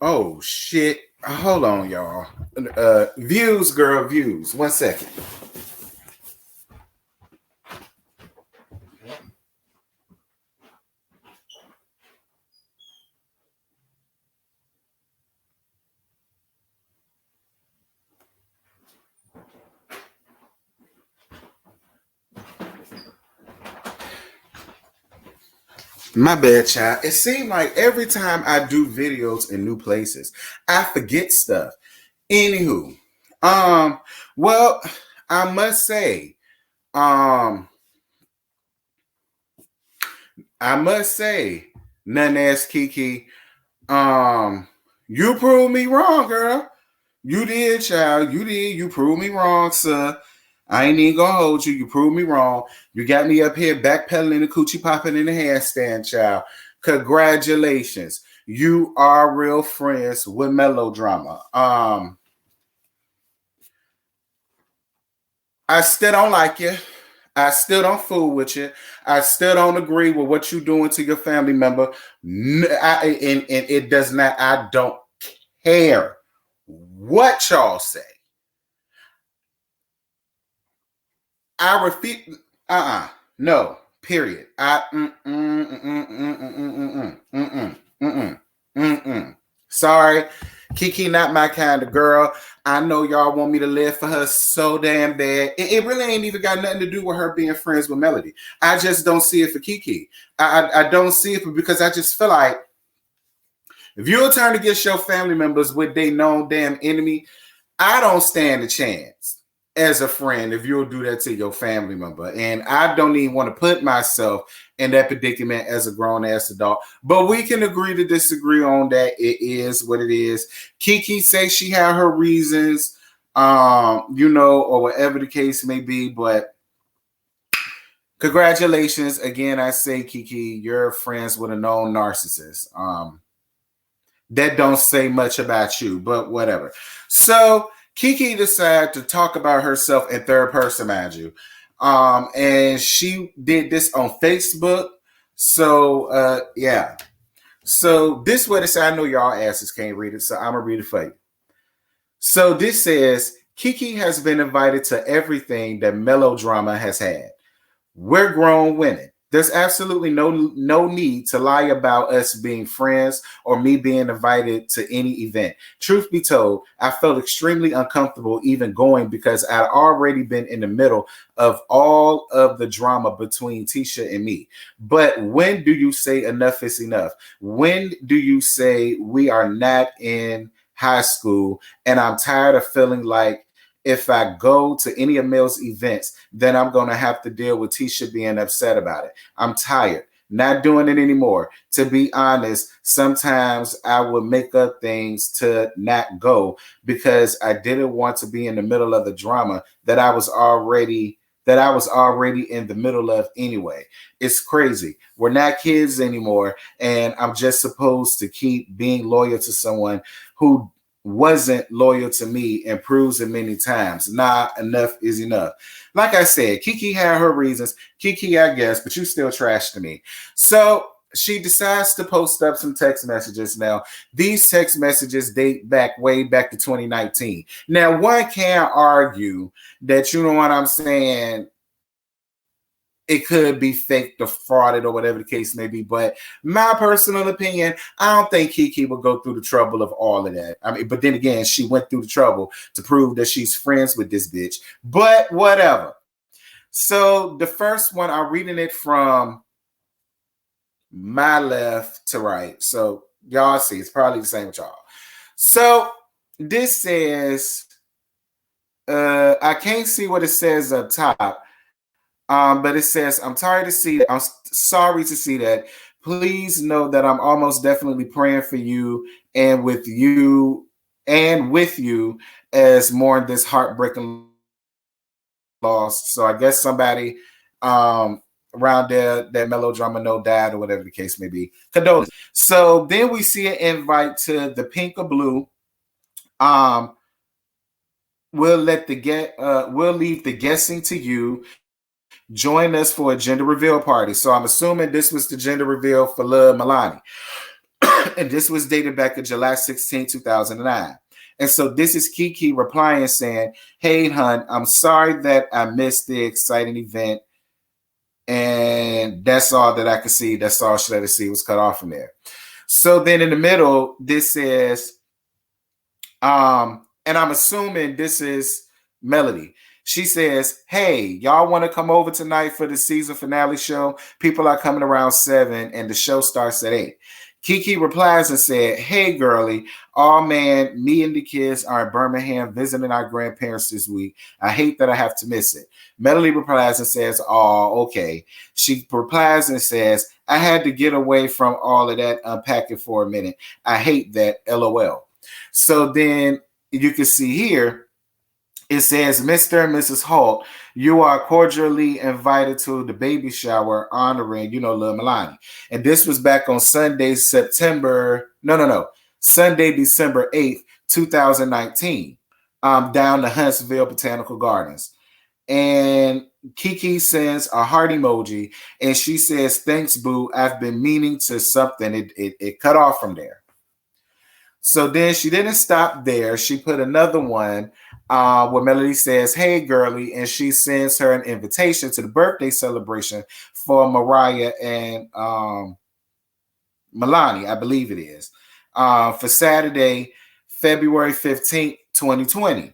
Oh shit. Hold on, y'all. Views, girl, views. 1 second. My bad, child. It seemed like every time I do videos in new places, I forget stuff. Anywho, um, well, I must say, um, I must say, none ass KeKe, you proved me wrong, girl. You did, child. You did. You proved me wrong, sir. I ain't even gonna hold you. You proved me wrong. You got me up here backpedaling the coochie popping in the handstand, child. Congratulations. You are real friends with melodrama. I still don't like you. I still don't fool with you. I still don't agree with what you're doing to your family member. And it does not, I don't care what y'all say. I refuse. No. Period. Sorry, KeKe, not my kind of girl. I know y'all want me to live for her so damn bad. It really ain't even got nothing to do with her being friends with Melody. I just don't see it for KeKe. I don't see it because I just feel like if you're trying to get your family members with they known damn enemy, I don't stand a chance as a friend if you'll do that to your family member. And I don't even want to put myself in that predicament as a grown ass adult. But we can agree to disagree on that. It is what it is. KeKe says she had her reasons, or whatever the case may be. But congratulations. Again, I say, KeKe, you're friends with a known narcissist. That don't say much about you, but whatever. So KeKe decided to talk about herself in third person, mind you. And she did this on Facebook. So yeah. So this what it said. I know y'all asses can't read it, so I'm gonna read it for you. So this says KeKe has been invited to everything that melodrama has had. We're grown women. There's absolutely no need to lie about us being friends or me being invited to any event. Truth be told, I felt extremely uncomfortable even going because I'd already been in the middle of all of the drama between Tisha and me. But when do you say enough is enough? When do you say we are not in high school and I'm tired of feeling like if I go to any of Mel's events, then I'm going to have to deal with Tisha being upset about it. I'm tired. Not doing it anymore. To be honest, sometimes I would make up things to not go because I didn't want to be in the middle of the drama that I was already in the middle of anyway. It's crazy. We're not kids anymore, and I'm just supposed to keep being loyal to someone who wasn't loyal to me and proves it many times. Nah, enough is enough. Like I said, KeKe had her reasons. KeKe, I guess, but you still trash to me. So she decides to post up some text messages. Now, these text messages date way back to 2019. Now, one can't argue that, you know what I'm saying, it could be faked or frauded or whatever the case may be. But my personal opinion, I don't think KeKe would go through the trouble of all of that. I mean, but then again, she went through the trouble to prove that she's friends with this bitch. But whatever. So the first one, I'm reading it from my left to right. So y'all see, it's probably the same with y'all. So this says, I can't see what it says up top. But it says, I'm tired to see that. I'm sorry to see that. Please know that I'm almost definitely praying for you and with you as mourn this heartbreaking loss. So I guess somebody around there that melodrama no died or whatever the case may be. Condolences. So then we see an invite to the pink or blue. We'll leave the guessing to you. join us for a gender reveal party. So I'm assuming this was the gender reveal for Lil Milani. And this was dated back in July 16, 2009. And so this is KeKe replying saying, hey, hun, I'm sorry that I missed the exciting event. And that's all that I could see. That's all she let us see was cut off from there. So then in the middle, this says, and I'm assuming this is Melody. She says, hey, y'all want to come over tonight for the season finale show? People are coming around 7 and the show starts at 8. KeKe replies and said, hey, girly, oh man, me and the kids are in Birmingham visiting our grandparents this week. I hate that I have to miss it. Melody replies and says, oh, okay. She replies and says, I had to get away from all of that unpacking for a minute. I hate that, LOL. So then you can see here, it says, Mr. and Mrs. Holt, you are cordially invited to the baby shower honoring, Lil Milani. And this was back on Sunday, December 8th, 2019, down to Huntsville Botanical Gardens. And KeKe sends a heart emoji, and she says, thanks, boo. I've been meaning to something. It cut off from there. So then she didn't stop there. She put another one where Melody says, hey, girly, and she sends her an invitation to the birthday celebration for Mariah and Milani, I believe it is, for Saturday, February 15th, 2020.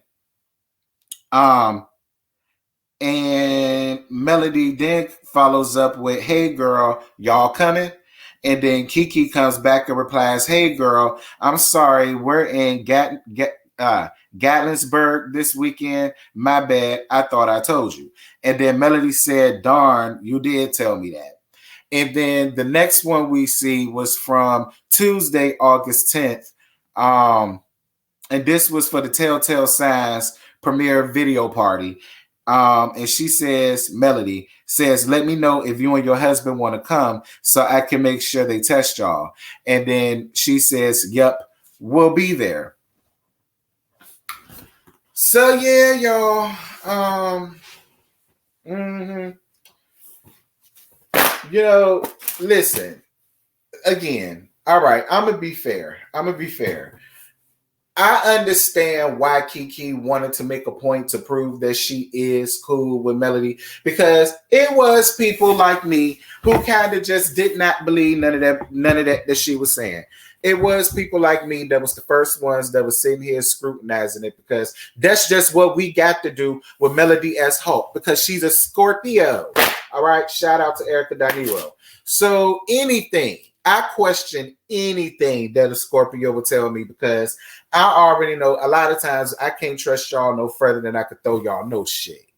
And Melody then follows up with, hey, girl, y'all coming? And then KeKe comes back and replies, hey, girl, I'm sorry. We're in Gatlinburg this weekend. My bad. I thought I told you. And then Melody said, darn, you did tell me that. And then the next one we see was from Tuesday, August 10th. And this was for the Telltale Signs premiere video party. And she says, Melody says, let me know if you and your husband want to come so I can make sure they test y'all. And then she says, yep, we'll be there. So yeah, y'all. Listen, again, all right, I'm gonna be fair. I understand why KeKe wanted to make a point to prove that she is cool with Melody, because it was people like me who kind of just did not believe none of that she was saying. It was people like me that was the first ones that was sitting here scrutinizing it, because that's just what we got to do with Melody as Hulk, because she's a Scorpio. All right, shout out to Erica Danilo. So I question anything that a Scorpio would tell me, because I already know a lot of times I can't trust y'all no further than I could throw y'all no shade.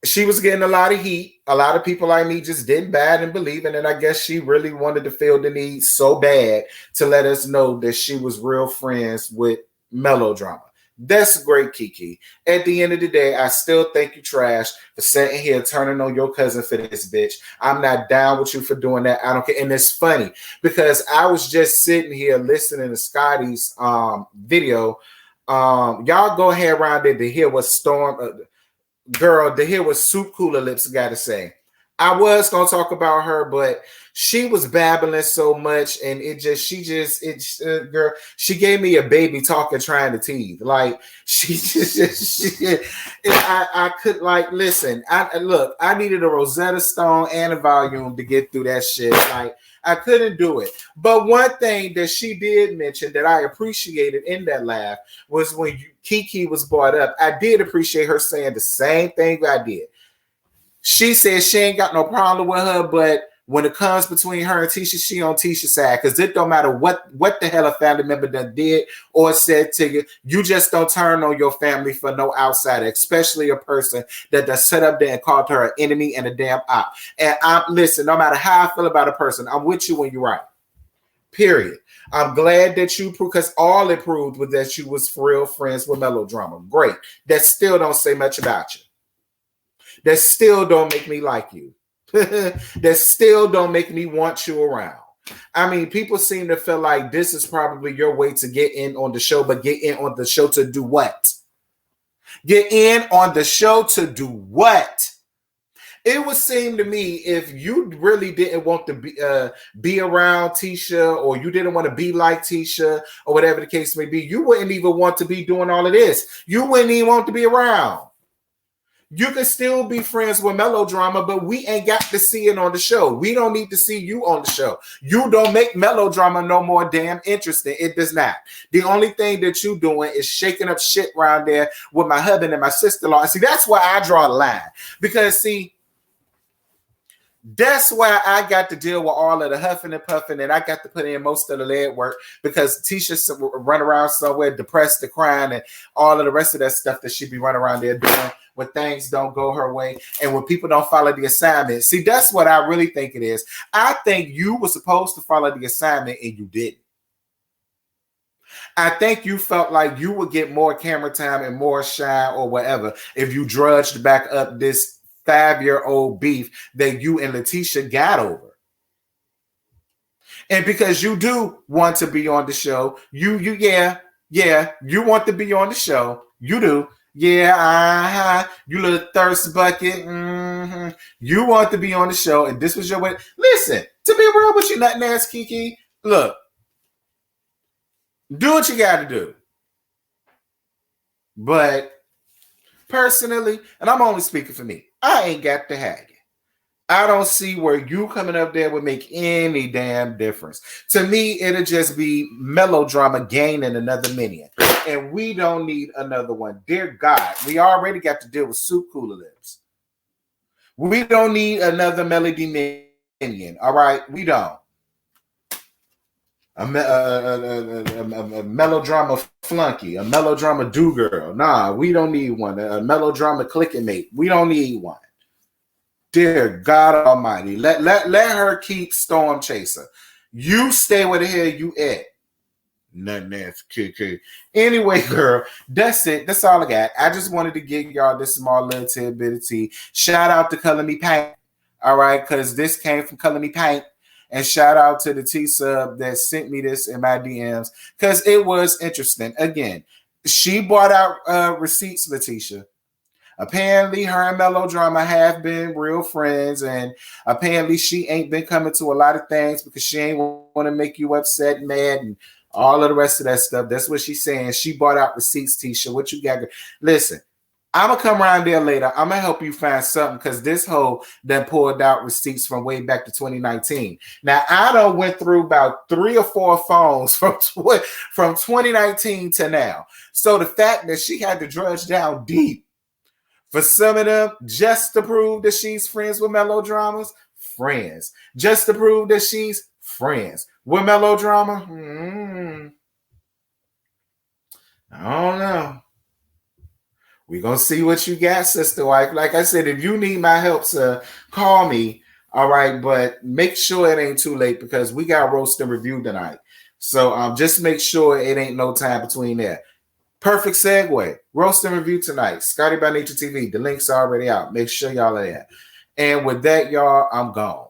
She was getting a lot of heat. A lot of people like me just didn't bad and believe, and I guess she really wanted to feel the need so bad to let us know that she was real friends with melodrama. That's great, KeKe. At the end of the day, I still think you trash for sitting here turning on your cousin for this bitch. I'm not down with you for doing that. I don't care. And it's funny because I was just sitting here listening to Scotty's video. Y'all go ahead around there to hear what to hear what Soup Cooler Lips got to say. I was gonna talk about her, but she was babbling so much, and girl, she gave me a baby talking, trying to tease. Like I could listen. I needed a Rosetta Stone and a volume to get through that shit. Like I couldn't do it. But one thing that she did mention that I appreciated in that laugh was when KeKe was brought up. I did appreciate her saying the same thing I did. She said she ain't got no problem with her, but when it comes between her and Tisha, she on Tisha's side, because it don't matter what the hell a family member done did or said to you. You just don't turn on your family for no outsider, especially a person that done set up there and called her an enemy and a damn op. And listen, no matter how I feel about a person, I'm with you when you're right. Period. I'm glad that you proved, because all it proved was that you was for real friends with melodrama. Great. That still don't say much about you. That still don't make me like you. That still don't make me want you around. I mean, people seem to feel like this is probably your way to get in on the show, but get in on the show to do what? Get in on the show to do what? It would seem to me if you really didn't want to be around Tisha, or you didn't want to be like Tisha, or whatever the case may be, you wouldn't even want to be doing all of this. You wouldn't even want to be around. You can still be friends with Melodrama, but we ain't got to see it on the show. We don't need to see you on the show. You don't make Melodrama no more damn interesting. It does not. The only thing that you doing is shaking up shit around there with my husband and my sister-in-law. And see, that's why I draw the line. Because, see, that's why I got to deal with all of the huffing and puffing, and I got to put in most of the leg work because Tisha run around somewhere depressed and crying and all of the rest of that stuff that she be running around there doing when things don't go her way and when people don't follow the assignment. See, that's what I really think it is. I think you were supposed to follow the assignment and you didn't. I think you felt like you would get more camera time and more shine or whatever if you drudged back up this 5-year-old beef that you and Letitia got over. And because you do want to be on the show, you want to be on the show. You do. Yeah, you little thirst bucket. Mm-hmm. You want to be on the show, and this was your way. Listen, to be real with you, nothing ass KeKe. Look, do what you got to do. But personally, and I'm only speaking for me, I ain't got to have it. I don't see where you coming up there would make any damn difference. To me, it'll just be Melodrama gaining another minion. And we don't need another one. Dear God, we already got to deal with Soup Cooler Lips. We don't need another Melody minion. All right? We don't. A Melodrama flunky, a Melodrama do-girl. Nah, we don't need one. A Melodrama clicking mate. We don't need one. Dear God Almighty, let her keep Storm Chaser. You stay where the hell you at. Nothing else, KeKe. Anyway, girl, that's it. That's all I got. I just wanted to give y'all this small little tidbit of tea. Shout out to Color Me Paint. All right, because this came from Color Me Paint. And shout out to the T-Sub that sent me this in my DMs because it was interesting. Again, she bought out receipts, Letitia. Apparently, her and Melodrama have been real friends, and apparently she ain't been coming to a lot of things because she ain't want to make you upset, mad, and all of the rest of that stuff. That's what she's saying. She bought out receipts, Tisha. What you got? Listen. I'm going to come around there later. I'm going to help you find something because this hoe done pulled out receipts from way back to 2019. Now, I done went through about 3 or 4 phones from 2019 to now. So the fact that she had to drudge down deep for some of them just to prove that she's friends with Melodramas, friends. Just to prove that she's friends with Melodrama, I don't know. We're going to see what you got, sister wife. Like I said, if you need my help, sir, call me. All right. But make sure it ain't too late because we got roast and review tonight. So just make sure it ain't no time between there. Perfect segue. Roast and review tonight. Scotty by Nature TV. The link's already out. Make sure y'all are there. And with that, y'all, I'm gone.